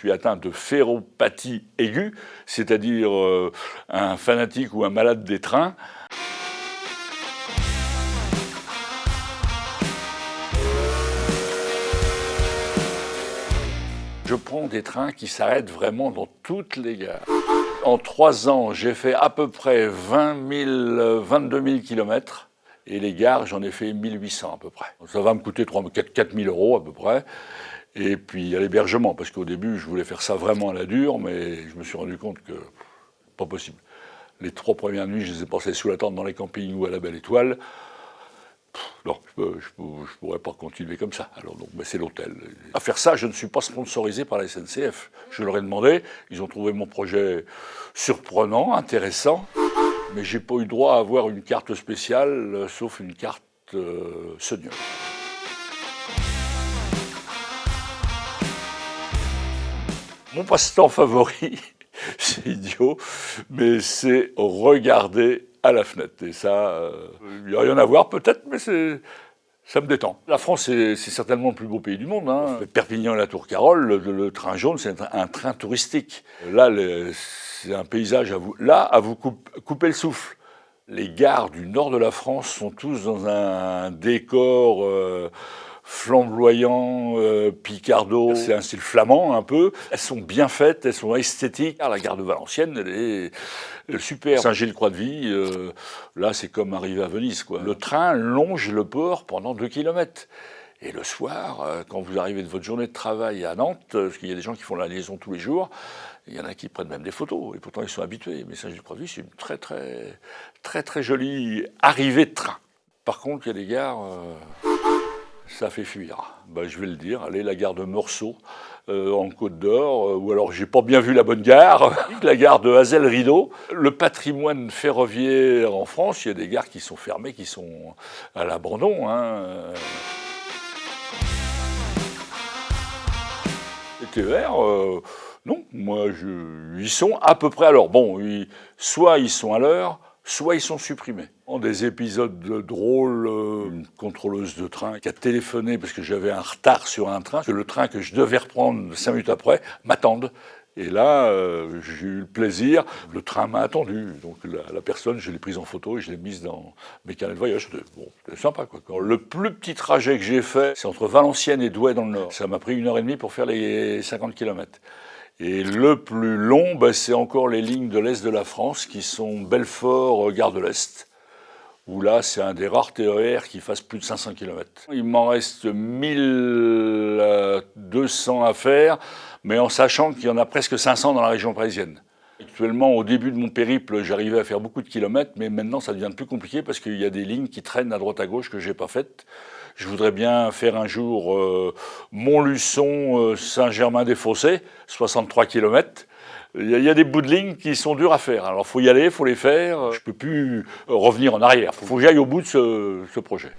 suis atteint de phéropathie aiguë, c'est-à-dire un fanatique ou un malade des trains. Je prends des trains qui s'arrêtent vraiment dans toutes les gares. En 3 ans, j'ai fait à peu près 22 000 km. Et les gares, j'en ai fait 1800 à peu près. Ça va me coûter 4 000 € à peu près. Et puis il y a l'hébergement, parce qu'au début, je voulais faire ça vraiment à la dure, mais je me suis rendu compte que pas possible. Les 3 premières nuits, je les ai passées sous la tente dans les campings ou à la Belle Étoile. Non, je pourrais pas continuer comme ça. Alors donc, c'est l'hôtel. À faire ça, je ne suis pas sponsorisé par la SNCF. Je leur ai demandé, ils ont trouvé mon projet surprenant, intéressant, mais j'ai pas eu droit à avoir une carte spéciale, sauf une carte Senior. Mon passe-temps favori, c'est idiot, mais c'est regarder à la fenêtre. Et ça, il n'y a rien à voir peut-être, mais ça me détend. La France, c'est certainement le plus beau pays du monde. Hein. Perpignan et la Tour Carole, le train jaune, c'est un train touristique. Là, c'est un paysage à vous couper le souffle. Les gares du nord de la France sont tous dans un décor flamboyant, picardo. C'est un style flamand un peu. Elles sont bien faites, elles sont esthétiques. La gare de Valenciennes, elle est super. Saint-Gilles-Croix-de-Vie, là c'est comme arriver à Venise, quoi. Le train longe le port pendant 2 km. Et le soir, quand vous arrivez de votre journée de travail à Nantes, parce qu'il y a des gens qui font la liaison tous les jours, il y en a qui prennent même des photos, et pourtant ils sont habitués. Mais Saint-Gilles-Croix-de-Vie, c'est une très jolie arrivée de train. Par contre, il y a des gares, ça fait fuir. Je vais le dire, allez, la gare de Meursault, en Côte d'Or, ou alors j'ai pas bien vu la bonne gare, la gare de Hazel-Rideau. Le patrimoine ferroviaire en France, il y a des gares qui sont fermées, qui sont à l'abandon. Hein. Les TER, non, moi, ils sont à peu près à l'heure. Bon, soit ils sont à l'heure, soit ils sont supprimés. Des épisodes drôles, une contrôleuse de train qui a téléphoné parce que j'avais un retard sur un train, que le train que je devais reprendre 5 minutes après m'attende. Et là, j'ai eu le plaisir, le train m'a attendu. Donc la personne, je l'ai prise en photo et je l'ai mise dans mes carnets de voyage. C'était sympa, quoi. Le plus petit trajet que j'ai fait, c'est entre Valenciennes et Douai dans le Nord. Ça m'a pris 1h30 pour faire les 50 km. Et le plus long, c'est encore les lignes de l'Est de la France, qui sont Belfort, Gare de l'Est, où là, c'est un des rares TER qui fasse plus de 500 km. Il m'en reste 1200 à faire, mais en sachant qu'il y en a presque 500 dans la région parisienne. Actuellement, au début de mon périple, j'arrivais à faire beaucoup de kilomètres, mais maintenant, ça devient plus compliqué parce qu'il y a des lignes qui traînent à droite à gauche que je n'ai pas faites. Je voudrais bien faire un jour Montluçon, Saint-Germain-des-Fossés, 63 km. Il y a des bouts de ligne qui sont durs à faire. Alors, il faut y aller, il faut les faire. Je ne peux plus revenir en arrière. Il faut que j'aille au bout de ce projet.